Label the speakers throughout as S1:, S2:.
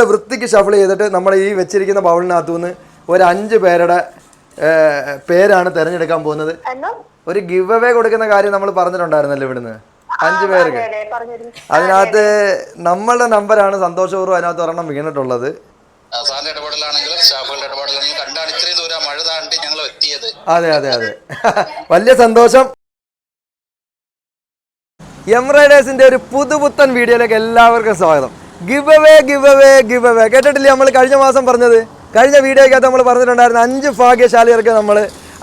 S1: വൃത്തിക്ക് ഷഫിൾ ചെയ്തിട്ട് നമ്മൾ ഈ വെച്ചിരിക്കുന്ന ബൗളിനകത്തു നിന്ന് ഒരു 5 പേരുടെ പേരാണ് തിരഞ്ഞെടുക്കാൻ പോകുന്നത്. ഒരു ഗിവ് അവേ കൊടുക്കുന്ന കാര്യം നമ്മൾ പറഞ്ഞിട്ടുണ്ടായിരുന്നല്ലോ ഇവിടുന്ന് 5 പേർക്ക്. അതിനകത്ത് നമ്മളുടെ നമ്പറാണ് സന്തോഷപൂർവ്വം അതിനകത്ത് ഒരെണ്ണം വീണിട്ടുള്ളത്. അതെ അതെ അതെ വലിയ സന്തോഷം. എംറൈഡേഴ്സിന്റെ ഒരു പുതുപുത്തൻ വീഡിയോയിലേക്ക് എല്ലാവർക്കും സ്വാഗതം. Give away give away give away കേട്ടിട്ടില്ലേ? നമ്മൾ കഴിഞ്ഞ മാസം പറഞ്ഞത്, കഴിഞ്ഞ വീഡിയോയ്ക്കകത്ത് നമ്മൾ പറഞ്ഞിട്ടുണ്ടായിരുന്നു 5 ഭാഗ്യശാലികൾക്ക് നമ്മൾ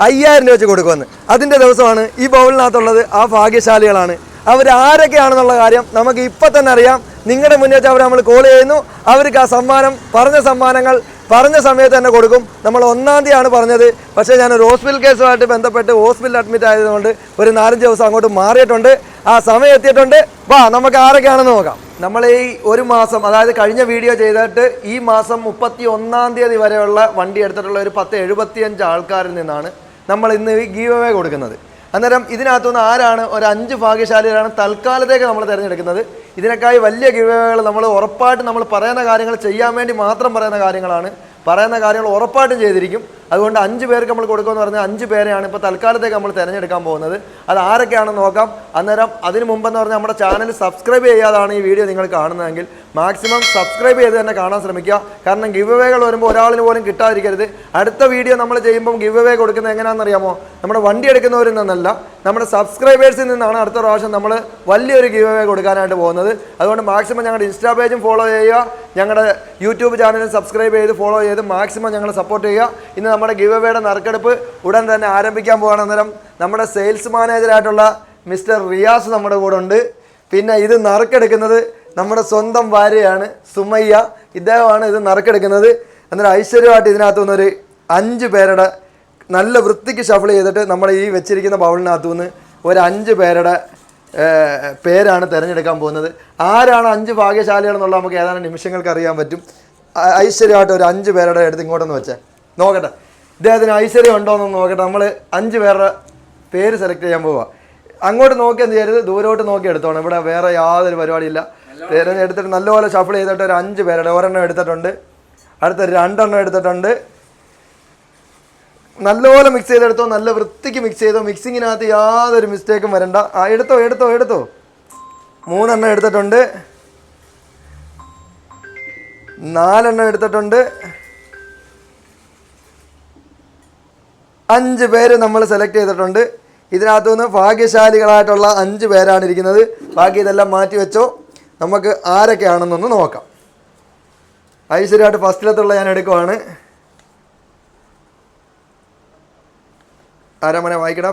S1: 5000 രൂപ വെച്ച് കൊടുക്കുമെന്ന്. അതിൻ്റെ ദിവസമാണ് ഈ ബൗളിനകത്തുള്ളത്. ആ ഭാഗ്യശാലികളാണ് അവർ. ആരൊക്കെയാണെന്നുള്ള കാര്യം നമുക്ക് ഇപ്പം തന്നെ അറിയാം. നിങ്ങളുടെ മുന്നേ വെച്ച് അവർ നമ്മൾ കോൾ ചെയ്യുന്നു. അവർക്ക് ആ സമ്മാനം, പറഞ്ഞ സമ്മാനങ്ങൾ പറഞ്ഞ സമയത്ത് തന്നെ കൊടുക്കും. നമ്മൾ 1-ാം തീയതിയാണ് പറഞ്ഞത്. പക്ഷേ ഞാനൊരു ഹോസ്പിറ്റൽ കേസുമായിട്ട് ബന്ധപ്പെട്ട് ഹോസ്പിറ്റലിൽ അഡ്മിറ്റ് ആയതുകൊണ്ട് ഒരു 4-5 ദിവസം അങ്ങോട്ട് മാറിയിട്ടുണ്ട്. ആ സമയം എത്തിയിട്ടുണ്ട്. വാ നമുക്ക് ആരൊക്കെയാണെന്ന് നോക്കാം. നമ്മൾ ഈ ഒരു മാസം, അതായത് കഴിഞ്ഞ വീഡിയോ ചെയ്തിട്ട് ഈ മാസം 31-ാം തീയതി വരെയുള്ള വണ്ടി എടുത്തിട്ടുള്ള ഒരു 1075 ആൾക്കാരിൽ നിന്നാണ് നമ്മൾ ഇന്ന് ഈ ഗീവ് അവേ കൊടുക്കുന്നത്. അന്നേരം ഇതിനകത്തുനിന്ന് ആരാണ് ഒരു 5 ഭാഗ്യശാലികളാണ് തൽക്കാലത്തേക്ക് നമ്മൾ തിരഞ്ഞെടുക്കുന്നത്. ഇതിനേക്കായി വലിയ ഗീവ് അവേകൾ നമ്മൾ ഉറപ്പായിട്ടും നമ്മൾ പറയുന്ന കാര്യങ്ങൾ ചെയ്യാൻ വേണ്ടി മാത്രം പറയുന്ന കാര്യങ്ങളാണ്. പറയുന്ന കാര്യങ്ങൾ ഉറപ്പായിട്ടും ചെയ്തിരിക്കും. അതുകൊണ്ട് 5 പേർക്ക് നമ്മൾ കൊടുക്കുമെന്ന് പറഞ്ഞാൽ 5 പേരെയാണ് ഇപ്പോൾ തൽക്കാലത്തേക്ക് നമ്മൾ തിരഞ്ഞെടുക്കാൻ പോകുന്നത്. അത് ആരൊക്കെയാണെന്ന് നോക്കാം. അന്നേരം അതിന് മുമ്പെന്ന് പറഞ്ഞാൽ നമ്മുടെ ചാനൽ സബ്സ്ക്രൈബ് ചെയ്യാതാണ് ഈ വീഡിയോ നിങ്ങൾ കാണുന്നതെങ്കിൽ മാക്സിമം സബ്സ്ക്രൈബ് ചെയ്ത് തന്നെ കാണാൻ ശ്രമിക്കുക. കാരണം ഗിവ് അവേകൾ വരുമ്പോൾ ഒരാളിന് പോലും കിട്ടാതിരിക്കരുത്. അടുത്ത വീഡിയോ നമ്മൾ ചെയ്യുമ്പം ഗിവ് അവേ കൊടുക്കുന്നത് എങ്ങനെയാണെന്നറിയാമോ? നമ്മുടെ വണ്ടി എടുക്കുന്നവരിൽ നിന്നല്ല, നമ്മുടെ സബ്സ്ക്രൈബേഴ്സിൽ നിന്നാണ് അടുത്ത പ്രാവശ്യം നമ്മൾ വലിയൊരു ഗിവ് അവേ കൊടുക്കാനായിട്ട് പോകുന്നത്. അതുകൊണ്ട് മാക്സിമം ഞങ്ങളുടെ ഇൻസ്റ്റാ പേജും ഫോളോ ചെയ്യുക, ഞങ്ങളുടെ യൂട്യൂബ് ചാനലും സബ്സ്ക്രൈബ് ചെയ്ത് ഫോളോ ചെയ്ത് മാക്സിമം ഞങ്ങൾ സപ്പോർട്ട് ചെയ്യുക. ഇന്ന് നമ്മുടെ ഗിവ് അവേയുടെ നറുക്കെടുപ്പ് ഉടൻ തന്നെ ആരംഭിക്കാൻ പോവുകയാണ്. അന്നേരം നമ്മുടെ സെയിൽസ് മാനേജറായിട്ടുള്ള മിസ്റ്റർ റിയാസ് നമ്മുടെ കൂടെ ഉണ്ട്. പിന്നെ ഇത് നറുക്കെടുക്കുന്നത് നമ്മുടെ സ്വന്തം ഭാര്യയാണ് സുമയ്യ. ഇദ്ദേഹമാണ് ഇത് നറുക്കെടുക്കുന്നത്. അന്നേരം ഐശ്വര്യമായിട്ട് ഇതിനകത്തു നിന്നൊരു 5 പേരുടെ നല്ല വൃത്തിക്ക് ഷഫിൾ ചെയ്തിട്ട് നമ്മൾ ഈ വെച്ചിരിക്കുന്ന ബൗളിനകത്തു നിന്ന് ഒരു 5 പേരുടെ പേരാണ് തിരഞ്ഞെടുക്കാൻ പോകുന്നത്. ആരാണ് 5 ഭാഗ്യശാലികളെന്നുള്ള നമുക്ക് ഏതാനും നിമിഷങ്ങൾക്ക് അറിയാൻ പറ്റും. ഐശ്വര്യമായിട്ട് ഒരു 5 പേരുടെ എടുത്ത് ഇങ്ങോട്ടൊന്ന് വെച്ചേ നോക്കട്ടെ. ഇദ്ദേഹത്തിന് ഐശ്വര്യം ഉണ്ടോയെന്നൊന്ന് നോക്കട്ടെ. നമ്മൾ 5 പേരുടെ പേര് സെലക്ട് ചെയ്യാൻ പോവുക. അങ്ങോട്ട് നോക്കി എന്ത് ചെയ്യരുത്, ദൂരോട്ട് നോക്കി എടുത്തോണം. ഇവിടെ വേറെ യാതൊരു പരിപാടിയില്ല. തിരഞ്ഞെടുത്തിട്ട് നല്ലപോലെ ഷഫിൾ ചെയ്തിട്ട് ഒരു 5 പേരുടെ ഒരെണ്ണം എടുത്തിട്ടുണ്ട്. അടുത്ത 2 എണ്ണം എടുത്തിട്ടുണ്ട്. നല്ലപോലെ മിക്സ് ചെയ്തെടുത്തോ, നല്ല വൃത്തിക്ക് മിക്സ് ചെയ്തോ. മിക്സിങ്ങിനകത്ത് യാതൊരു മിസ്റ്റേക്കും വരണ്ട. എടുത്തോ എടുത്തോ എടുത്തോ. 3 എണ്ണം എടുത്തിട്ടുണ്ട്. 4 എണ്ണം എടുത്തിട്ടുണ്ട്. 5 പേര് നമ്മൾ സെലക്ട് ചെയ്തിട്ടുണ്ട്. ഇതിനകത്തു നിന്ന് ഭാഗ്യശാലികളായിട്ടുള്ള 5 പേരാണ് ഇരിക്കുന്നത്. ബാക്കി ഇതെല്ലാം മാറ്റി വെച്ചോ. നമുക്ക് ആരൊക്കെയാണെന്നൊന്ന് നോക്കാം. ഐശ്വര്യമായിട്ട് ഫസ്റ്റിലത്തുള്ള ഞാൻ എടുക്കുവാണ്. ആരാമനെ വായിക്കട.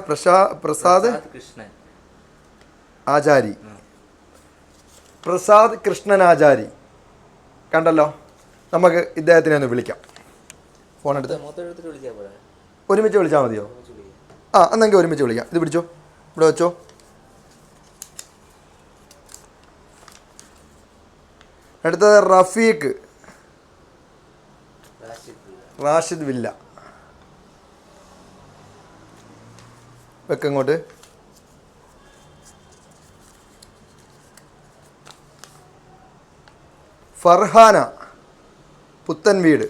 S1: പ്രസാദ് ആചാരി. പ്രസാദ് കൃഷ്ണൻ ആചാരി കണ്ടല്ലോ. നമുക്ക് ഇദ്ദേഹത്തിനെ ഒന്ന് വിളിക്കാം. ഫോൺ എടുത്ത് ഒരുമിച്ച് വിളിച്ചാൽ മതിയോ? എന്നെങ്കിൽ ഒരുമിച്ച് വിളിക്കാം. ഇത് പിടിച്ചോ, ഇവിടെ വെച്ചോ. അടുത്തത് റഫീഖ് റാഷിദ് വില്ല. വെക്കങ്ങോട്ട്. ഫർഹാന പുത്തൻ വീട്.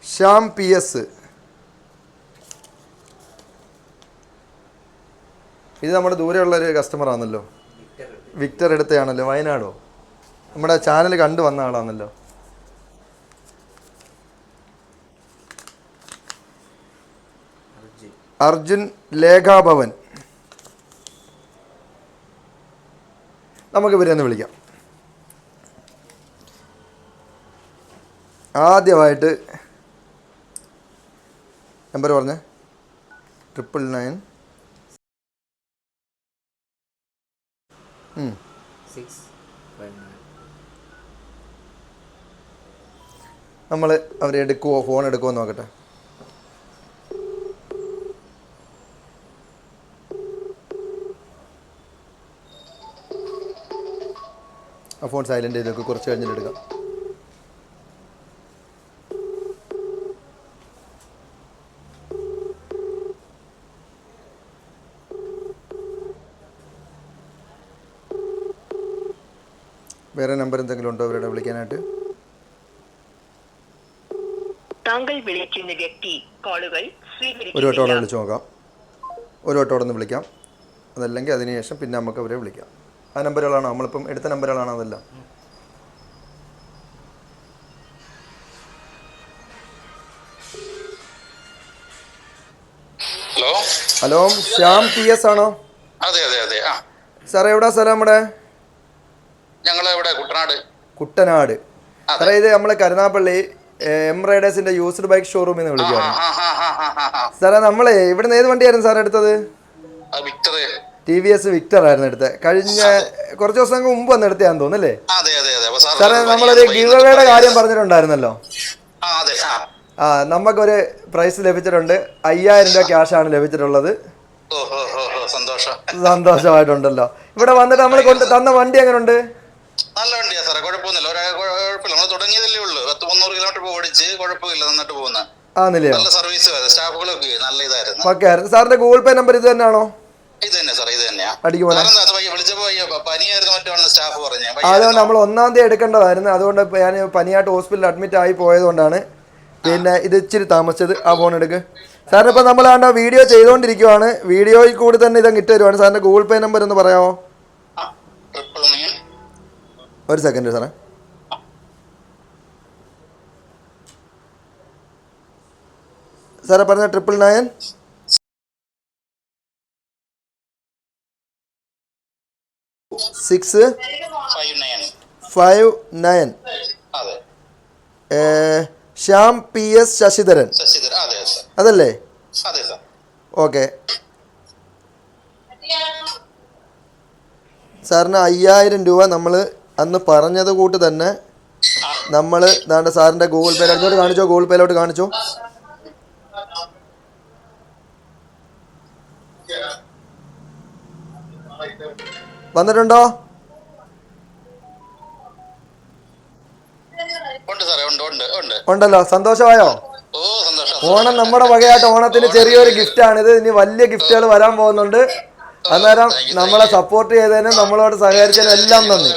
S1: Shyam P S. ഇത് നമ്മുടെ ദൂരെയുള്ളൊരു കസ്റ്റമറാണല്ലോ. വിക്ടർ എടുത്തയാണല്ലോ. വയനാടോ? നമ്മുടെ ചാനൽ കണ്ടു വന്ന ആളാണല്ലോ. അർജുൻ ലേഖാഭവൻ. നമുക്ക് ഇവരെ ഒന്ന് വിളിക്കാം. ആദ്യമായിട്ട് നമ്പർ പറഞ്ഞേ. 999 നമ്മൾ അവരെ എടുക്കുമോ, ഫോൺ എടുക്കുമോ നോക്കട്ടെ. ആ ഫോൺ സൈലൻ്റ് ചെയ്ത് വെക്കും, കുറച്ച് കഴിഞ്ഞിട്ട് എടുക്കാം. വേറെ നമ്പർ എന്തെങ്കിലും ഉണ്ടോ ഇവരുടെ വിളിക്കാനായിട്ട്?
S2: താങ്കൾ വിളിക്കുന്ന വ്യക്തി കോളുകൾ
S1: ഒരു വട്ടം
S2: സ്വീകരിക്കുന്നില്ല.
S1: വിളിച്ച് നോക്കാം. ഒരു വട്ടം ഒന്ന് വിളിക്കാം. അതല്ലെങ്കിൽ അതിനുശേഷം പിന്നെ നമുക്ക് അവരെ വിളിക്കാം. ആ നമ്പറുകളാണോ നമ്മളിപ്പം എടുത്ത നമ്പറുകളാണോ അതെല്ലാം?
S3: ഹലോ
S1: ഹലോ, ശ്യാം PS ആണോ?
S3: അതെ അതെ അതെ. ആ
S1: സാറേ എവിടാ സ്ഥലം നമ്മുടെ?
S3: ഞങ്ങൾ ഇവിടെ കുട്ടനാട്.
S1: കുട്ടനാട്.
S3: അതെ.
S1: സാറേ ഇത് നമ്മൾ കരുനാഗപ്പള്ളി എം റൈഡേഴ്സിൻ്റെ യൂസ്ഡ് ബൈക്ക് ഷോറൂമിൽ നിന്ന്
S3: ആ ആ
S1: വിളിക്കുവാണ്.
S3: ആ ആ ആ ആ ആ.
S1: സാറേ നമ്മളെ ഇവിടുന്ന് ഏത് വണ്ടിയായിരുന്നു സാറേ എടുത്തത്?
S3: വിക്ടർ.
S1: TVS വിക്ടർ ആയിരുന്നു എടുത്തത്. കഴിഞ്ഞ
S3: അതെ
S1: കുറച്ച് ദിവസങ്ങൾക്ക് മുമ്പ് വന്ന് എടുത്തതാന്ന് തോന്നുന്നല്ലേ?
S3: അതെ അതെ അതെ. അപ്പൊ
S1: സാറേ നമ്മളൊരു ഗിവ് അവേയുടെ കാര്യം പറഞ്ഞിട്ടുണ്ടായിരുന്നല്ലോ.
S3: ആ അതെ. ആ
S1: നമുക്കൊരു പ്രൈസ് ലഭിച്ചിട്ടുണ്ട്. 5000 രൂപ ക്യാഷാണ് ലഭിച്ചിട്ടുള്ളത്.
S3: ഓ ഓ ഓ ഓ, സന്തോഷം.
S1: സന്തോഷമായിട്ടുണ്ടല്ലോ. ഇവിടെ വന്നിട്ട് നമ്മൾ കൊണ്ട് തന്ന വണ്ടി എങ്ങനെയുണ്ട്?
S3: നല്ല വണ്ടിയാ സാറേ, കുഴപ്പമൊന്നുമില്ല. കുഴപ്പമില്ല. നമ്മൾ തുടങ്ങിയതല്ലേ ഉള്ളൂ. 300 കിലോമീറ്റർ ഓടിച്ച് കുഴപ്പമില്ല, നന്നിട്ട് പോകുന്ന
S1: ആന്നില്ലയോ?
S3: നല്ല സർവീസ്, സ്റ്റാഫുകളൊക്കെ നല്ല ഇതായിരുന്നു.
S1: പക്കായിരുന്നു. സാറിന്റെ ഗൂഗിൾ പേ നമ്പർ ഇത് തന്നെയാണോ?
S3: ഇത് തന്നെ സാറേ, ഇത് തന്നെയാ.
S1: അടിക്കുമോനെ.
S3: വിളിച്ചപ്പോ പനിയായിരുന്നു മറ്റാണെന്ന് സ്റ്റാഫ് പറഞ്ഞു.
S1: അതുകൊണ്ട് നമ്മൾ 1-ാം തീയതി എടുക്കേണ്ടതായിരുന്നു. അതുകൊണ്ട് ഞാൻ പനിയായിട്ട് ഹോസ്പിറ്റലിൽ അഡ്മിറ്റ് ആയി പോയതുകൊണ്ടാണ് പിന്നെ ഇത് ഇച്ചിരി താമസിച്ചത്. ആ ഫോൺ എടുക്ക്. സാറിന് ഇപ്പം നമ്മൾ ആണ്ട വീഡിയോ ചെയ്തുകൊണ്ടിരിക്കുവാണ്. വീഡിയോയിൽ കൂടി തന്നെ ഇതങ്ങ് ഇട്ട് തരുവാണ്. സാറിന്റെ ഗൂഗിൾ പേ നമ്പർ ഒന്ന് പറയാമോ?
S3: 999.
S1: ഒരു സെക്കൻഡ് സാറേ. സാറേ പറഞ്ഞ 999 659.
S3: അതെ.
S1: ശ്യാം PS ശശിധരൻ
S3: അതെ
S1: അതല്ലേ?
S3: അതെ സാർ.
S1: ഓക്കെ. സാറിന് 5000 രൂപ നമ്മൾ അന്ന് പറഞ്ഞത് കൂട്ട് തന്നെ നമ്മൾ സാറിൻ്റെ ഗൂഗിൾ പേ അങ്ങോട്ട് കാണിച്ചോ, ഗൂഗിൾ പേയിലോട്ട് കാണിച്ചോ. വന്നിട്ടുണ്ടോ? ഉണ്ടല്ലോ. സന്തോഷമായോ? ഓണം നമ്മുടെ വകയായിട്ട് ഓണത്തിന് ചെറിയൊരു ഗിഫ്റ്റാണ് ഇത്. ഇനി വലിയ ഗിഫ്റ്റുകൾ വരാൻ പോകുന്നുണ്ട്. അന്നേരം നമ്മളെ സപ്പോർട്ട് ചെയ്തതിനും നമ്മളോട് സഹകരിച്ചതിനും എല്ലാം നന്ദി.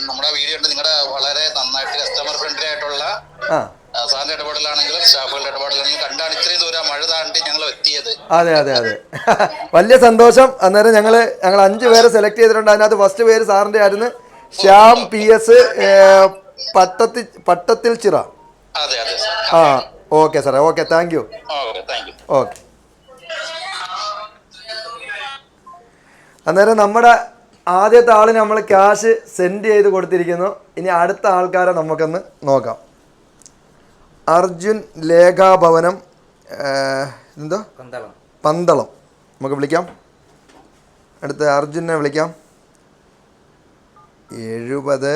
S3: നമ്മുടെ വീഡിയോ നിങ്ങളുടെ വളരെ നന്നായിട്ട് കസ്റ്റമർ ഫ്രണ്ട്ലി ആയിട്ടുള്ള സാറിന്റെ ഇടപെടലാണെങ്കിലും സ്റ്റാഫുകളുടെ ഇടപെടലാണെങ്കിലും കണ്ടാണ് ഇത്രയും ദൂരം മഴ താണ്ടി ഞങ്ങൾ എത്തിയത്.
S1: അതെ അതെ അതെ. വലിയ സന്തോഷം. അന്നേരം ഞങ്ങൾ 5 പേരെ സെലക്ട് ചെയ്തിട്ടുണ്ട്. അതിനകത്ത് ഫസ്റ്റ് പേര് സാറിന്റെ ആയിരുന്നു. ശ്യാം PS പട്ടത്തിൽ ചിറ.
S3: അതെ അതെ.
S1: ആ ഓക്കെ സാറേ. Okay, thank you. ഓക്കെ. അന്നേരം നമ്മുടെ ആദ്യത്തെ ആളിന് നമ്മൾ ക്യാഷ് സെൻഡ് ചെയ്ത് കൊടുത്തിരിക്കുന്നു. ഇനി അടുത്ത ആൾക്കാരെ നമുക്കൊന്ന് നോക്കാം. അർജുൻ ലേഖാഭവനം എന്തോ പന്തളം. നമുക്ക് വിളിക്കാം. അടുത്ത അർജുനെ വിളിക്കാം. 70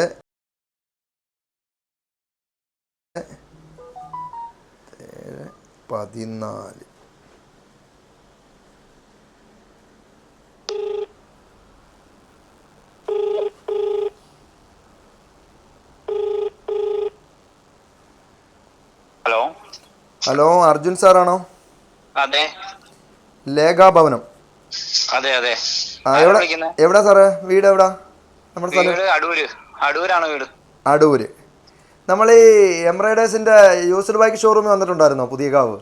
S1: 14.
S3: ഹലോ
S1: ഹലോ, അർജുൻ സാറാണോ?
S3: അതെ.
S1: ലേഖാഭവനം.
S3: അതെ അതെ.
S1: എവിടാ സാറേ വീട്? എവിടാ നമ്മുടെ സ്ഥലം?
S3: അടൂരാണ് വീട്.
S1: അടൂര്. നമ്മൾ ഈ എംറൈഡേഴ്സിന്റെ യൂസ്ഡ് ബൈക്ക് ഷോറൂമിൽ വന്നിട്ടുണ്ടായിരുന്നോ? പുതിയ കാവ്.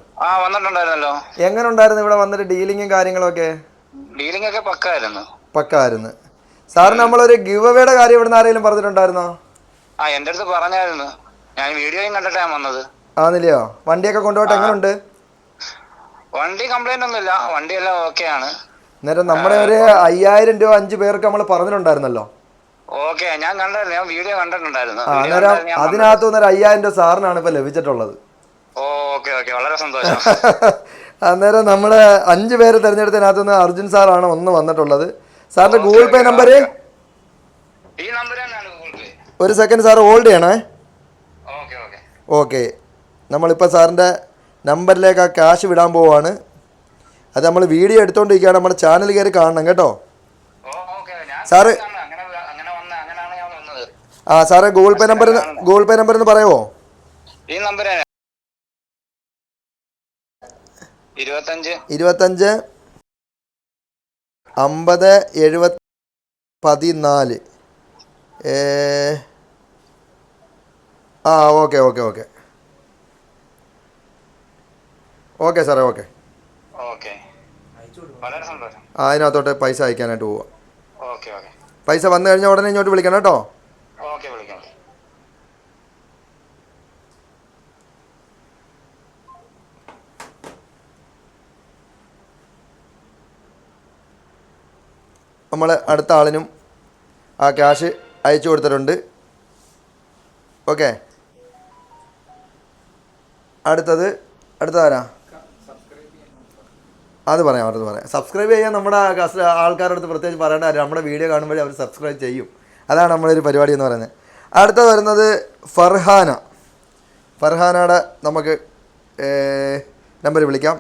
S3: വന്നിട്ടുണ്ടായിരുന്നല്ലോ.
S1: എങ്ങനെ ഉണ്ടായിരുന്നു ഇവിടെ വന്നിട്ട് ഡീലിങ്ങും കാര്യങ്ങളൊക്കെ?
S3: ഡീലിംഗ് ഒക്കെ
S1: പക്കായിരുന്നു. സാറിന് നമ്മളൊരു ഗിവ് അവേയുടെ കാര്യം ഇവിടുന്ന് ആരെങ്കിലും പറഞ്ഞിട്ടുണ്ടായിരുന്നോ?
S3: എന്റെ അടുത്ത് പറഞ്ഞായിരുന്നു. ഞാൻ വീഡിയോയും കണ്ടിട്ടാണ് വന്നത്.
S1: ആന്നില്ലയോ? വണ്ടിയൊക്കെ കൊണ്ടുപോയിട്ട് എങ്ങനെയുണ്ട്?
S3: വണ്ടി കംപ്ലൈന്റ് ഒന്നുമില്ല, വണ്ടിയെല്ലാം ഓക്കെ ആണ്.
S1: അന്നേരം നമ്മുടെ ഒരു 5000 രൂപ 5 പേർക്ക് നമ്മൾ പറഞ്ഞിട്ടുണ്ടായിരുന്നല്ലോ.
S3: ഓക്കെ, ഞാൻ കണ്ടായിരുന്നു. ഞാൻ വീഡിയോ കണ്ടിട്ടുണ്ടായിരുന്നു.
S1: അന്നേരം അതിനകത്ത് ഒരു 5000 രൂപ സാറിനാണ് ഇപ്പൊ ലഭിച്ചിട്ടുള്ളത്.
S3: ഓക്കെ ഓക്കെ, വളരെ സന്തോഷം.
S1: അന്നേരം നമ്മുടെ 5 പേര് തിരഞ്ഞെടുത്തതിനകത്തുനിന്ന് അർജുൻ സാറാണ് ഒന്ന് വന്നിട്ടുള്ളത്. സാറിന്റെ ഗൂഗിൾ പേ നമ്പർ
S3: ഈ നമ്പർ തന്നെയാണ് ഗൂഗിൾ പേ.
S1: ഒരു സെക്കൻഡ് സാർ ഹോൾഡ് ചെയ്യണേ.
S3: Okay okay
S1: okay. നമ്മളിപ്പോൾ സാറിൻ്റെ നമ്പറിലേക്ക് ആ ക്യാഷ് വിടാൻ പോവാണ്. അത് നമ്മൾ വീഡിയോ എടുത്തുകൊണ്ടിരിക്കുകയാണ്. നമ്മുടെ ചാനൽ കയറി കാണണം കേട്ടോ സാറ്. സാറേ ഗൂഗിൾ പേ നമ്പർ ഒന്ന് പറയുമോ?
S3: ഈ നമ്പർ 25
S1: 50 70 14. ആ ഓക്കെ ഓക്കെ ഓക്കെ ഓക്കെ സാറേ ഓക്കെ.
S3: ഓക്കെ, വളരെ സന്തോഷം.
S1: ആ അതിനകത്തോട്ട് പൈസ അയക്കാനായിട്ട് പോവാം.
S3: ഓക്കെ ഓക്കെ
S1: പൈസ വന്നു കഴിഞ്ഞാൽ ഉടനെ ഇങ്ങോട്ട് വിളിക്കണം കേട്ടോ.
S3: ഓക്കെ, വിളിക്കാം.
S1: നമ്മൾ അടുത്ത ആളിനും ആ ക്യാഷ് അയച്ചു കൊടുത്തിട്ടുണ്ട്. ഓക്കെ, അടുത്തതാരാ? അത് പറയാം. സബ്സ്ക്രൈബ് ചെയ്യാൻ നമ്മുടെ ആൾക്കാരുടെ അടുത്ത് പ്രത്യേകിച്ച് പറയേണ്ട കാര്യം, നമ്മുടെ വീഡിയോ കാണുമ്പോഴേ അവർ സബ്സ്ക്രൈബ് ചെയ്യും. അതാണ് നമ്മളൊരു പരിപാടി എന്ന് പറയുന്നത്. അടുത്ത വരുന്നത് ഫർഹാനയുടെ നമുക്ക് നമ്പർ വിളിക്കാം.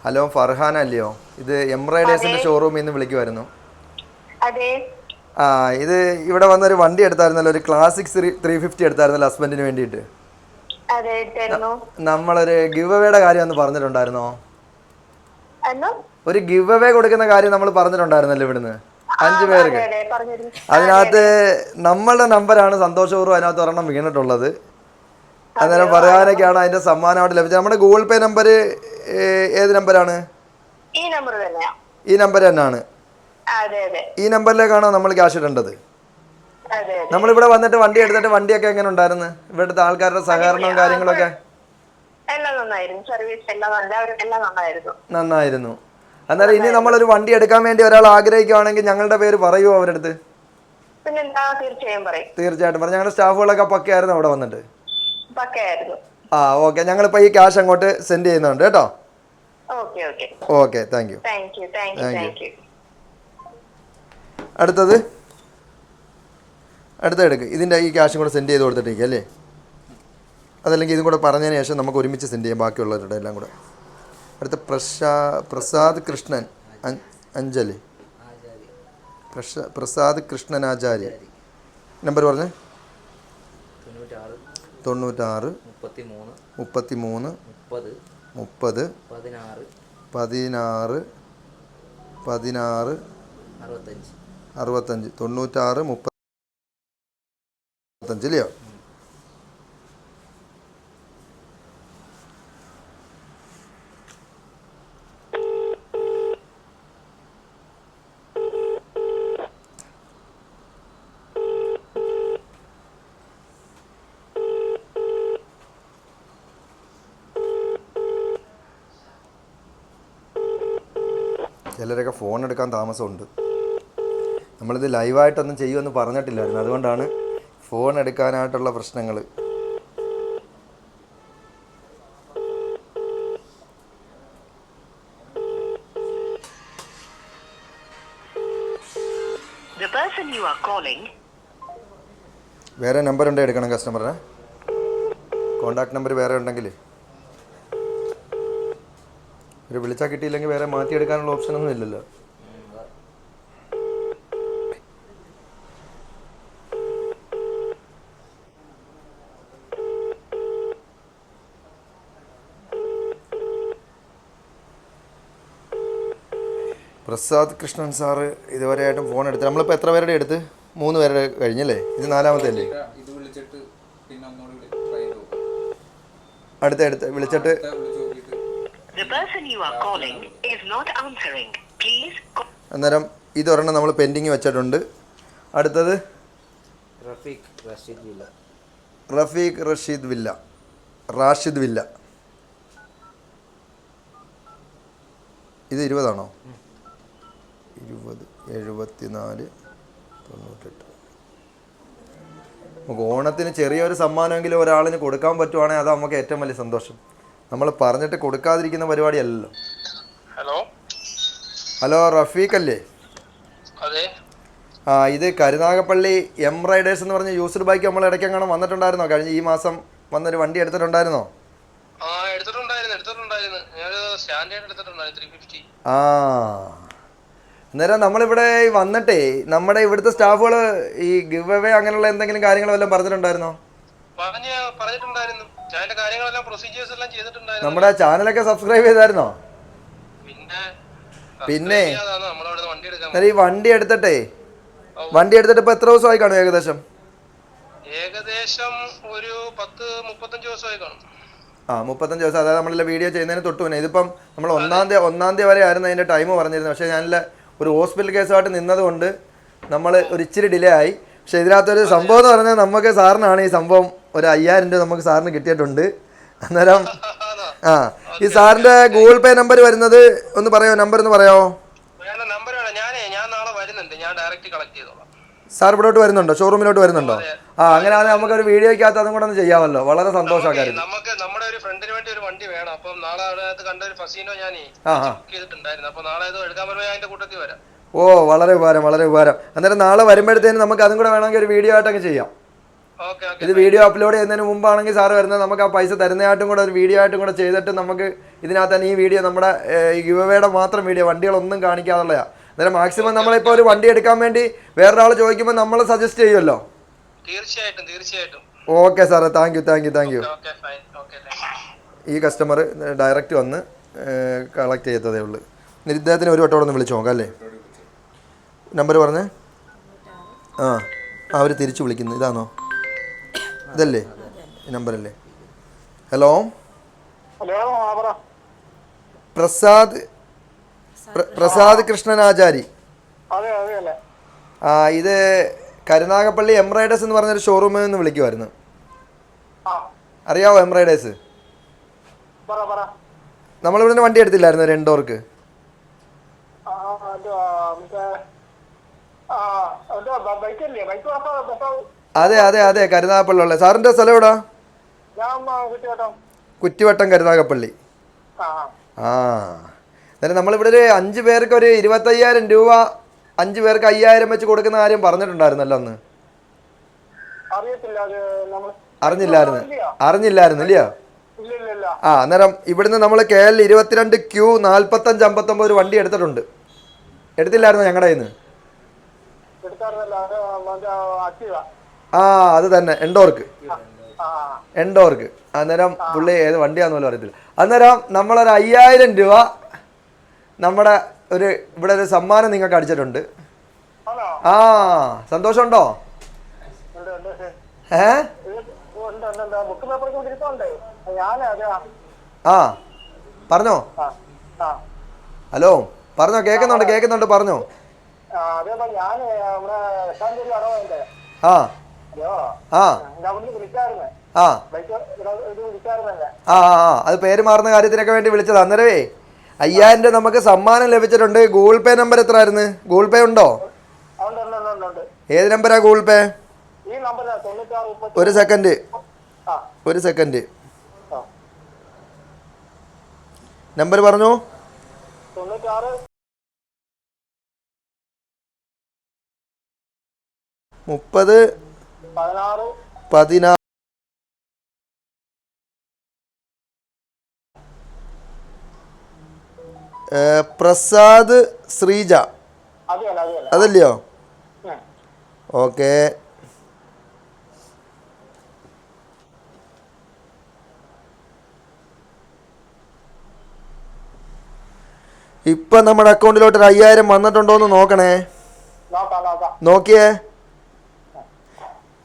S1: ഹലോ, ഫർഹാന അല്ലയോ? ഇത് എംബ്രോയിഡേഴ്സിൻ്റെ ഷോറൂമിൽ നിന്ന് വിളിക്കുമായിരുന്നു.
S2: അതെ.
S1: ആ, ഇത് ഇവിടെ വന്നൊരു വണ്ടി എടുത്തായിരുന്നല്ലോ, ഒരു ക്ലാസിക് 350 എടുത്തായിരുന്നല്ലോ ഹസ്ബൻഡിന് വേണ്ടിയിട്ട്. നമ്മളൊരു ഗിവ് അവേയുടെ കാര്യം ഒന്ന് പറഞ്ഞിട്ടുണ്ടായിരുന്നോ? ഒരു ഗിവ് അവേ കൊടുക്കുന്ന കാര്യം നമ്മൾ പറഞ്ഞിട്ടുണ്ടായിരുന്നല്ലോ ഇവിടുന്ന് 5 പേർക്ക്. അതിനകത്ത് നമ്മളുടെ നമ്പറാണ് സന്തോഷപൂർവ്വം അതിനകത്ത് ഒരെണ്ണം വീണിട്ടുള്ളത്. അന്നേരം പറയാനൊക്കെയാണ് അതിന്റെ സമ്മാനമായിട്ട് ലഭിച്ചത്. നമ്മുടെ ഗൂഗിൾ പേ നമ്പർ ഏത് നമ്പറാണ്? ഈ നമ്പർ തന്നെയാണ്. ഈ നമ്പറിലേക്കാണോ നമ്മൾ ക്യാഷ് ഇടേണ്ടത്? നമ്മളിവിടെ വന്നിട്ട് വണ്ടി എടുത്തിട്ട് വണ്ടിയൊക്കെ എങ്ങനെ ഉണ്ടായിരുന്നു? ഇവിടുത്തെ ആൾക്കാരുടെ സഹകരണവും കാര്യങ്ങളൊക്കെ നന്നായിരുന്നു. അന്നേരം ഇനി നമ്മളൊരു വണ്ടി എടുക്കാൻ വേണ്ടി ഒരാൾ ആഗ്രഹിക്കുകയാണെങ്കിൽ ഞങ്ങളുടെ പേര് പറയുമോ അവരുടെ അടുത്ത്? തീർച്ചയായിട്ടും പറയും. ഞങ്ങളുടെ സ്റ്റാഫുകളൊക്കെ പക്കയായിരുന്നു അവിടെ വന്നിട്ട്. ആ ഓക്കെ, ഞങ്ങളിപ്പോൾ ഈ ക്യാഷ് അങ്ങോട്ട് സെൻഡ് ചെയ്യുന്നുണ്ട് കേട്ടോ. Okay, thank you. അടുത്ത എടുക്ക്. ഇതിൻ്റെ ഈ ക്യാഷും കൂടെ സെൻഡ് ചെയ്ത് കൊടുത്തിട്ടേക്ക് അല്ലേ? അതല്ലെങ്കിൽ ഇതും കൂടെ പറഞ്ഞതിന് ശേഷം നമുക്ക് ഒരുമിച്ച് സെൻഡ് ചെയ്യാം ബാക്കിയുള്ളവരുടെ എല്ലാം കൂടെ. അടുത്ത പ്രസാദ് കൃഷ്ണൻ അഞ്ചല്. പ്രസാദ് കൃഷ്ണൻ ആചാര്യ. നമ്പർ പറഞ്ഞേ. 96 33 30 16 65 96 35 ഇല്ലയോ? ചിലരൊക്കെ ഫോൺ എടുക്കാൻ താമസമുണ്ട്. നമ്മളിത് ലൈവായിട്ടൊന്നും ചെയ്യുമെന്ന് പറഞ്ഞിട്ടില്ലായിരുന്നു, അതുകൊണ്ടാണ് ഫോൺ എടുക്കാനായിട്ടുള്ള പ്രശ്നങ്ങൾ. വേറെ നമ്പർ ഉണ്ടെങ്കിൽ എടുക്കണം കസ്റ്റമറിനെ. കോണ്ടാക്ട് നമ്പർ വേറെ ഉണ്ടെങ്കിൽ ഒരു വിളിച്ചാൽ കിട്ടിയില്ലെങ്കിൽ വേറെ മാറ്റിയെടുക്കാനുള്ള ഓപ്ഷനൊന്നും ഇല്ലല്ലോ. പ്രസാദ് കൃഷ്ണൻ സാറ് ഇതുവരെയായിട്ടും ഫോൺ എടുത്ത് നമ്മളിപ്പോൾ എത്ര പേരുടെ എടുത്ത്? 3 പേരുടെ കഴിഞ്ഞല്ലേ? ഇത് 4ാമത്തെ അല്ലേ? അടുത്ത വിളിച്ചിട്ട് അന്നേരം ഇതൊരെണ്ണം നമ്മൾ പെൻഡിങ് വെച്ചിട്ടുണ്ട്. അടുത്തത് റഫീഖ് റാഷിദ് വില്ല. ഇത് 20 ആണോ? 20 74 98. നമുക്ക് ഓണത്തിന് ചെറിയൊരു സമ്മാനമെങ്കിലും ഒരാളിന് കൊടുക്കാൻ പറ്റുവാണെങ്കിൽ അത് നമുക്ക് ഏറ്റവും വലിയ സന്തോഷം. നമ്മൾ പറഞ്ഞിട്ട് കൊടുക്കാതിരിക്കുന്ന പരിപാടിയല്ലല്ലോ. ഹലോ, റഫീഖ് അല്ലേ? ആ, ഇത് കരുനാഗപ്പള്ളി എംബ്രോയിഡേഴ്സ് എന്ന് പറഞ്ഞ യൂസ്ഡ് ബൈക്ക് നമ്മൾ ഇടയ്ക്കെങ്ങാനും വന്നിട്ടുണ്ടായിരുന്നോ? കഴിഞ്ഞ ഈ മാസം വന്നൊരു വണ്ടി എടുത്തിട്ടുണ്ടായിരുന്നോ? ആ അന്നേരം നമ്മളിവിടെ വന്നിട്ടേ നമ്മുടെ ഇവിടുത്തെ സ്റ്റാഫുകൾ ഈ ഗിവ് അവേ അങ്ങനെയുള്ള എന്തെങ്കിലും കാര്യങ്ങൾ വല്ലതും പറഞ്ഞിട്ടുണ്ടായിരുന്നോ? നമ്മുടെ ചാനലൊക്കെ സബ്സ്ക്രൈബ് ചെയ്തായിരുന്നോ? പിന്നെ ഈ വണ്ടി എടുത്തിട്ട് ഇപ്പൊ എത്ര ദിവസമായി കാണും ഏകദേശം?
S4: ഒരു 10-35 ദിവസമായി കാണും.
S1: 35 ദിവസം. അതായത് നമ്മളിലെ വീഡിയോ ചെയ്യുന്നതിന് തൊട്ട് മുന്നേ. ഇതിപ്പം നമ്മൾ ഒന്നാം തീയതി വരെ ആയിരുന്നു അതിൻ്റെ ടൈം പറഞ്ഞിരുന്നത്. പക്ഷേ ഞാനില്ല ഒരു ഹോസ്പിറ്റൽ കേസുമായിട്ട് നിന്നതുകൊണ്ട് നമ്മൾ ഒരു ഇച്ചിരി ഡിലേ ആയി. പക്ഷേ ഇതിനകത്തൊരു സംഭവം എന്ന് പറഞ്ഞാൽ നമുക്ക് സാറിനാണ് ഈ സംഭവം ഒരു 5000 രൂപ നമുക്ക് സാറിന് കിട്ടിയിട്ടുണ്ട്. അന്നേരം ഈ സാറിൻ്റെ ഗൂഗിൾ പേ നമ്പർ വരുന്നത് ഒന്ന് പറയാമോ? നമ്പർ ഒന്ന് പറയാമോ?
S4: ഞാൻ നാളെ വരുന്നുണ്ട്, ഞാൻ ഡയറക്റ്റ് കളക്ട് ചെയ്തോളാം.
S1: സാർ ഇവിടോട്ട് വരുന്നുണ്ടോ? ഷോറൂമിലോട്ട് വരുന്നുണ്ടോ? അങ്ങനെയാണെങ്കിൽ നമുക്കൊരു വീഡിയോയ്ക്കകത്ത് അതും കൂടെ ഒന്ന് ചെയ്യാമല്ലോ. വളരെ സന്തോഷമായിരുന്നു.
S4: നമുക്ക് നമ്മുടെ ഒരു ഫ്രണ്ടിന് വേണ്ടി ഒരു വണ്ടി വേണം. അപ്പം നാളെ അവിടെ കണ്ട ഒരു ഫസീനോ ഞാൻ ബുക്ക് ചെയ്തിട്ടുണ്ടായിരുന്നു. അപ്പൊ നാളെ അത് എടുക്കാൻ വരുമ്പോൾ അതിന്റെ കൂട്ടത്തിൽ വരാം.
S1: ഓ വളരെ ഉപകാരം, വളരെ ഉപകാരം. അന്നേരം നാളെ വരുമ്പോഴത്തേനും നമുക്ക് അതും കൂടെ വേണമെങ്കിൽ ഒരു വീഡിയോ ആയിട്ടൊക്കെ ചെയ്യാം. ഇത് വീഡിയോ അപ്ലോഡ് ചെയ്യുന്നതിന് മുമ്പാണെങ്കിൽ സാറ് വരുന്നത് നമുക്ക് ആ പൈസ തരുന്നതായിട്ടും കൂടെ ഒരു വീഡിയോ ആയിട്ടും കൂടെ ചെയ്തിട്ട് നമുക്ക് ഇതിനകത്ത് തന്നെ ഈ വീഡിയോ നമ്മുടെ ഈ ഗിവ് അവേയുടെ മാത്രം വീഡിയോ, വണ്ടികളൊന്നും കാണിക്കാതുള്ളതാണ്. അന്നേരം മാക്സിമം നമ്മളിപ്പോൾ ഒരു വണ്ടി എടുക്കാൻ വേണ്ടി വേറൊരാൾ ചോദിക്കുമ്പോൾ നമ്മൾ സജസ്റ്റ് ചെയ്യുമല്ലോ.
S4: തീർച്ചയായിട്ടും.
S1: ഓക്കെ സാറേ, താങ്ക് യു. ഈ കസ്റ്റമർ ഡയറക്റ്റ് വന്ന് കളക്ട് ചെയ്തതേ ഉള്ളൂ. ഇദ്ദേഹത്തിന് ഒരു വട്ടം ഒന്ന് വിളിച്ചു നോക്കാം അല്ലേ? നമ്പർ പറഞ്ഞേ. അവർ തിരിച്ചു വിളിക്കുന്നു. ഇതാണോ? ഇതല്ലേ നമ്പറല്ലേ? ഹലോ, പ്രസാദ് കൃഷ്ണനാചാരി. ഇത് കരുനാഗപ്പള്ളി എംറൈഡേഴ്സ് എന്ന് പറഞ്ഞൊരു ഷോറൂമിൽ നിന്ന് വിളിക്കുമായിരുന്നു. അറിയാവോ എംറൈഡേഴ്സ്? നമ്മളിവിടെ വണ്ടി എടുത്തില്ലായിരുന്നു 2 ഡോർക്ക്? അതെ കരുനാഗപ്പള്ളി ഉള്ള. സാറിന്റെ സ്ഥലം എവിടാ? കുറ്റിവട്ടം, കരുനാഗപ്പള്ളി. അന്നേരം നമ്മളിവിടെ ഒരു 5 പേർക്ക് ഒരു 25,000 രൂപ 5 പേർക്ക് 5000 വെച്ച് കൊടുക്കുന്ന കാര്യം പറഞ്ഞിട്ടുണ്ടായിരുന്നല്ലോ അന്ന്. അറിഞ്ഞില്ലായിരുന്നു ഇല്ലയോ? അന്നേരം ഇവിടുന്ന് നമ്മൾ KL 22Q 4559 ഒരു വണ്ടി എടുത്തിട്ടുണ്ട്. എടുത്തില്ലായിരുന്നു ഞങ്ങളുടെ കയ്യിൽ നിന്ന്? അത് തന്നെ, എൻഡോർക്ക്. അന്നേരം പുള്ളി ഏത് വണ്ടിയാന്ന് പോലും അറിയത്തില്ല. അന്നേരം നമ്മളൊരു 5000 രൂപ നമ്മുടെ ഇവിടെ ഒരു സമ്മാനം നിങ്ങൾക്ക് അടിച്ചിട്ടുണ്ട്. സന്തോഷമുണ്ടോ? പറഞ്ഞോ. ഹലോ, പറഞ്ഞോ, കേൾക്കുന്നുണ്ട് പറഞ്ഞോ. അത് പേര് മാറുന്ന കാര്യത്തിനൊക്കെ വേണ്ടി വിളിച്ചത്. അന്നേരമേ 5000 രൂപ നമുക്ക് സമ്മാനം ലഭിച്ചിട്ടുണ്ട്. ഗൂഗിൾ പേ നമ്പർ എത്ര ആയിരുന്നു? ഗൂഗിൾ പേ ഉണ്ടോ? ഏത് നമ്പരാ ഗൂഗിൾ പേ? ഒരു സെക്കൻഡ്. നമ്പർ പറഞ്ഞു. 30 16 പ്രസാദ് ശ്രീജ അതല്ലയോ? ഓക്കെ. ഇപ്പൊ നമ്മുടെ അക്കൗണ്ടിലോട്ട് 5000 വന്നിട്ടുണ്ടോന്ന് നോക്കണേ. നോക്കിയേ,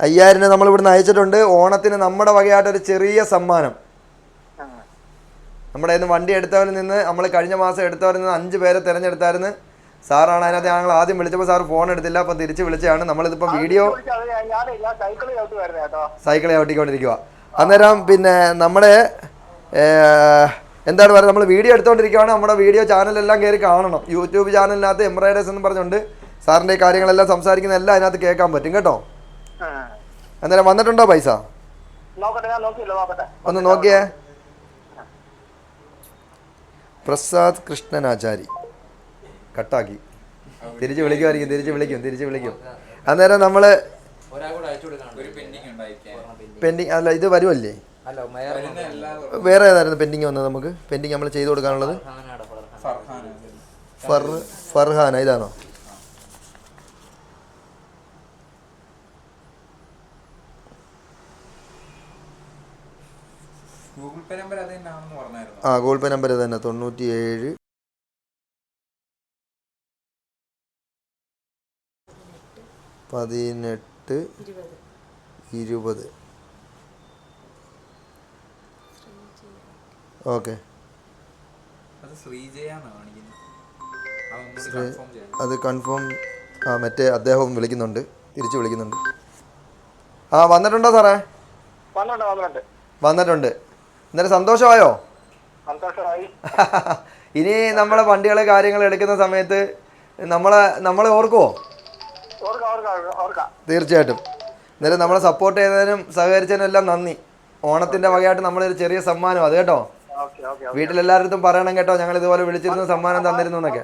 S1: 5000 നമ്മൾ ഇവിടുന്ന് അയച്ചിട്ടുണ്ട്. ഓണത്തിന് നമ്മുടെ വകയായിട്ടൊരു ചെറിയ സമ്മാനം. നമ്മുടെ ഇന്ന് വണ്ടി എടുത്തവരിൽ നിന്ന് നമ്മൾ കഴിഞ്ഞ മാസം എടുത്തവരിൽ നിന്ന് 5 പേരെ തിരഞ്ഞെടുത്തായിരുന്നു. സാറാണ് അതിനകത്ത് ഞങ്ങൾ ആദ്യം വിളിച്ചപ്പോൾ സാർ ഫോൺ എടുത്തില്ല. അപ്പം തിരിച്ച് വിളിച്ചാണ്. നമ്മളിതിപ്പോൾ വീഡിയോ സൈക്കിൾ ചവിട്ടിക്കൊണ്ടിരിക്കുക. അന്നേരം പിന്നെ നമ്മുടെ എന്താണ് പറയുക, നമ്മൾ വീഡിയോ എടുത്തുകൊണ്ടിരിക്കുകയാണ്. നമ്മുടെ വീഡിയോ ചാനലെല്ലാം കയറി കാണണം. യൂട്യൂബ് ചാനലിനകത്ത് എംബ്രോയിഡേഴ്സ് എന്ന് പറഞ്ഞുകൊണ്ട് സാറിൻ്റെ കാര്യങ്ങളെല്ലാം സംസാരിക്കുന്ന എല്ലാം അതിനകത്ത് കേൾക്കാൻ പറ്റും കേട്ടോ. അന്നേരം വന്നിട്ടുണ്ടോ പൈസ? ഒന്ന് നോക്കിയേ. പ്രസാദ് കൃഷ്ണനാചാരി കട്ടാക്കി. തിരിച്ച് വിളിക്കും. അന്നേരം നമ്മൾ പെൻഡിങ് അല്ല, ഇത് വരുമല്ലേ? വേറെ ഏതായിരുന്നു പെൻഡിങ് വന്നത്? നമുക്ക് പെൻഡിങ് നമ്മൾ ചെയ്ത് കൊടുക്കാനുള്ളത് ഫർഹാന, ഇതാണോ?
S5: ഗൂഗിൾ പേ നമ്പർ അത് തന്നെയാണെന്ന് പറഞ്ഞായിരുന്നു.
S1: ആ ഗൂഗിൾ പേ നമ്പർ തന്നെ 97 18 20. ഓക്കെ, അത് കൺഫേം. ആ മറ്റേ അദ്ദേഹം വിളിക്കുന്നുണ്ട്, തിരിച്ച് വിളിക്കുന്നുണ്ട്. ആ വന്നിട്ടുണ്ടോ സാറേ? വന്നിട്ടുണ്ട്. എന്നാലും സന്തോഷമായോ? ഇനി നമ്മളെ വണ്ടികൾ കാര്യങ്ങൾ എടുക്കുന്ന സമയത്ത് നമ്മളെ ഓർക്കുമോ? തീർച്ചയായിട്ടും. എന്നാലും നമ്മളെ സപ്പോർട്ട് ചെയ്തതിനും സഹകരിച്ചതിനും എല്ലാം നന്ദി. ഓണത്തിൻ്റെ വകയായിട്ട് നമ്മളൊരു ചെറിയ സമ്മാനം അത് കേട്ടോ. വീട്ടിലെല്ലാവരും പറയണം കേട്ടോ, ഞങ്ങൾ ഇതുപോലെ വിളിച്ചിരുന്നു, സമ്മാനം തന്നിരുന്നു എന്നൊക്കെ.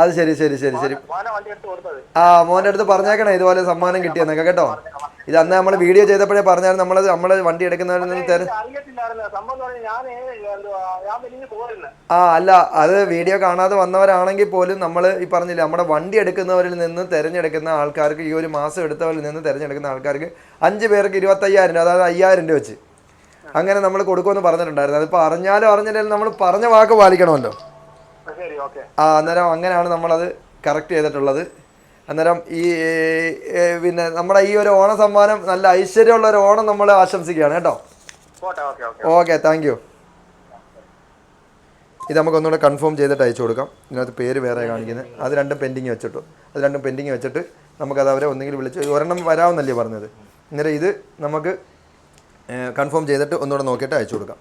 S1: അത് ശരി ശരി ശരി ശരി. ആ മോൻ്റെ അടുത്ത് പറഞ്ഞേക്കണേ ഇതുപോലെ സമ്മാനം കിട്ടിയെന്നൊക്കെ കേട്ടോ. ഇത് അന്ന് നമ്മൾ വീഡിയോ ചെയ്തപ്പോഴേ പറഞ്ഞായിരുന്നു, നമ്മള് വണ്ടി എടുക്കുന്നവരിൽ നിന്ന് അല്ല, അത് വീഡിയോ കാണാതെ വന്നവരാണെങ്കിൽ പോലും നമ്മൾ ഈ പറഞ്ഞില്ല, നമ്മുടെ വണ്ടി എടുക്കുന്നവരിൽ നിന്ന് തിരഞ്ഞെടുക്കുന്ന ആൾക്കാർക്ക്, ഈ ഒരു മാസം എടുത്തവരിൽ നിന്ന് തിരഞ്ഞെടുക്കുന്ന ആൾക്കാർക്ക് 5 പേർക്ക് 25,000 രൂപ, അതായത് 5,000 രൂപ വെച്ച് അങ്ങനെ നമ്മൾ കൊടുക്കുമെന്ന് പറഞ്ഞിട്ടുണ്ടായിരുന്നു. അതിപ്പോൾ അറിഞ്ഞില്ലെങ്കിലും നമ്മൾ പറഞ്ഞ വാക്ക് പാലിക്കണമല്ലോ. അന്നേരം അങ്ങനെയാണ് നമ്മളത് കറക്റ്റ് ചെയ്തിട്ടുള്ളത്. അന്നേരം ഈ പിന്നെ നമ്മുടെ ഈ ഒരു ഓണ സമ്മാനം നല്ല ഐശ്വര്യമുള്ള ഒരു ഓണം നമ്മൾ ആശംസിക്കുകയാണ് കേട്ടോ. Okay, thank you. ഇത് നമുക്കൊന്നുകൂടെ കൺഫേം ചെയ്തിട്ട് അയച്ചു കൊടുക്കാം. ഇതിനകത്ത് പേര് വേറെ കാണിക്കുന്നത്, അത് രണ്ടും പെൻഡിങ് വെച്ചിട്ട് നമുക്കത് അവരെ ഒന്നെങ്കിൽ വിളിച്ച്, ഒരെണ്ണം വരാമെന്നല്ലേ പറഞ്ഞത്. അന്നേരം ഇത് നമുക്ക് കൺഫേം ചെയ്തിട്ട് ഒന്നുകൂടെ നോക്കിയിട്ട് അയച്ചു കൊടുക്കാം.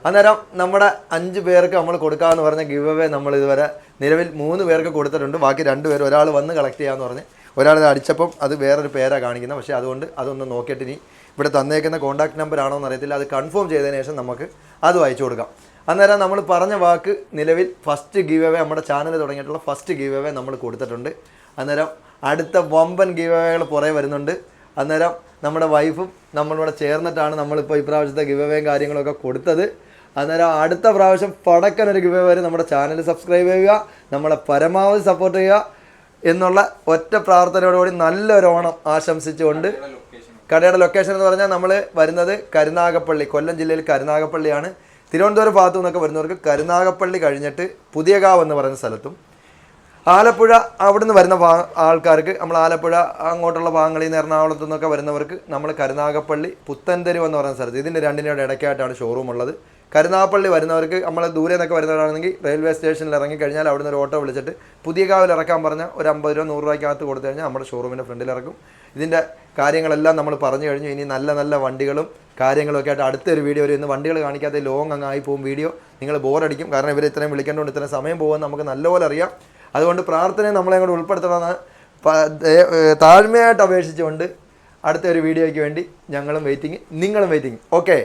S1: അന്നേരം നമ്മുടെ 5 പേർക്ക് നമ്മൾ കൊടുക്കാമെന്ന് പറഞ്ഞ ഗിവ് അവേ നമ്മൾ ഇതുവരെ നിലവിൽ 3 പേർക്ക് കൊടുത്തിട്ടുണ്ട്. ബാക്കി 2 പേര്, ഒരാൾ വന്ന് കളക്ട് ചെയ്യാമെന്ന് പറഞ്ഞ്, ഒരാൾ അടിച്ചപ്പം അത് വേറൊരു പേരാണ് കാണിക്കുന്നത്. പക്ഷേ അതുകൊണ്ട് അതൊന്ന് നോക്കിയിട്ട് ഇനി ഇവിടെ തന്നേക്കുന്ന കോൺടാക്ട് നമ്പർ ആണോ എന്ന് അറിയത്തില്ല, അത് കൺഫേം ചെയ്തതിന് ശേഷം നമുക്ക് അതും അയച്ചു കൊടുക്കാം. അന്നേരം നമ്മൾ പറഞ്ഞ വാക്ക് നിലവിൽ ഫസ്റ്റ് ഗിവ് അവേ, നമ്മുടെ ചാനൽ തുടങ്ങിയിട്ടുള്ള ഫസ്റ്റ് ഗിവ് അവേ നമ്മൾ കൊടുത്തിട്ടുണ്ട്. അന്നേരം അടുത്ത വമ്പൻ ഗിവ് അവേകൾ പുറകെ വരുന്നുണ്ട്. അന്നേരം നമ്മുടെ വൈഫും നമ്മളിവിടെ ചേർന്നിട്ടാണ് നമ്മളിപ്പോൾ ഇപ്രാവശ്യത്തെ ഗിവ് അവേയും കാര്യങ്ങളൊക്കെ കൊടുത്തത്. അന്നേരം അടുത്ത പ്രാവശ്യം പടക്കനൊരു ഗിവ് അവേ നമ്മുടെ ചാനൽ സബ്സ്ക്രൈബ് ചെയ്യുക, നമ്മളെ പരമാവധി സപ്പോർട്ട് ചെയ്യുക എന്നുള്ള ഒറ്റ പ്രാർത്ഥനയോടുകൂടി നല്ലൊരു ഓണം ആശംസിച്ചുകൊണ്ട്, കടയുടെ ലൊക്കേഷൻ എന്ന് പറഞ്ഞാൽ നമ്മൾ വരുന്നത് കരുനാഗപ്പള്ളി, കൊല്ലം ജില്ലയിൽ കരുനാഗപ്പള്ളിയാണ്. തിരുവനന്തപുരം ഭാഗത്തു നിന്നൊക്കെ വരുന്നവർക്ക് കരുനാഗപ്പള്ളി കഴിഞ്ഞിട്ട് പുതിയകാവ് എന്ന് പറയുന്ന സ്ഥലത്തും, ആലപ്പുഴ അവിടുന്ന് വരുന്ന ആൾക്കാർക്ക് നമ്മൾ ആലപ്പുഴ അങ്ങോട്ടുള്ള ഭാഗങ്ങളിൽ നിന്ന് എറണാകുളത്തു നിന്നൊക്കെ വരുന്നവർക്ക് നമ്മൾ കരുനാഗപ്പള്ളി പുത്തൻതെരുവ് എന്ന് പറയുന്ന സ്ഥലത്ത്, ഇതിൻ്റെ രണ്ടിനോട് ഇടയ്ക്കായിട്ടാണ് ഷോറൂം ഉള്ളത്. കരുനാഗപ്പള്ളി വരുന്നവർക്ക്, നമ്മൾ ദൂരെ നിന്നൊക്കെ വരുന്നവരാണെങ്കിൽ റെയിൽവേ സ്റ്റേഷനിൽ ഇറങ്ങിക്കഴിഞ്ഞാൽ അവിടുന്ന് ഒരു ഓട്ടോ വിളിച്ചിട്ട് പുതിയകാവിൽ ഇറക്കാൻ പറഞ്ഞാൽ ഒരു 50 രൂപ 100 രൂപയ്ക്കകത്ത് കൊടുത്തു കഴിഞ്ഞാൽ നമ്മുടെ ഷോറൂമിൻ്റെ ഫ്രണ്ടിൽ ഇറക്കും. ഇതിൻ്റെ കാര്യങ്ങളെല്ലാം നമ്മൾ പറഞ്ഞു കഴിഞ്ഞു. ഇനി നല്ല നല്ല വണ്ടികളും കാര്യങ്ങളൊക്കെ ആയിട്ട് അടുത്തൊരു വീഡിയോ വരും. ഇന്ന് വണ്ടികൾ കാണിക്കാത്ത ലോങ് അങ്ങായി പോകും വീഡിയോ, നിങ്ങൾ ബോറടിക്കും. കാരണം ഇവർ ഇത്രയും വിളിക്കേണ്ടതുകൊണ്ട് ഇത്രയും സമയം പോകുമെന്ന് നമുക്ക് നല്ലപോലെ അറിയാം. അതുകൊണ്ട് പ്രാർത്ഥനയെ നമ്മളെ അങ്ങോട്ട് ഉൾപ്പെടുത്തണമെന്ന് താഴ്മയായിട്ട് അപേക്ഷിച്ചുകൊണ്ട് അടുത്തൊരു വീഡിയോയ്ക്ക് വേണ്ടി ഞങ്ങളും വെയിറ്റിംഗ്, നിങ്ങളും വെയിറ്റിംഗ്. ഓക്കെ.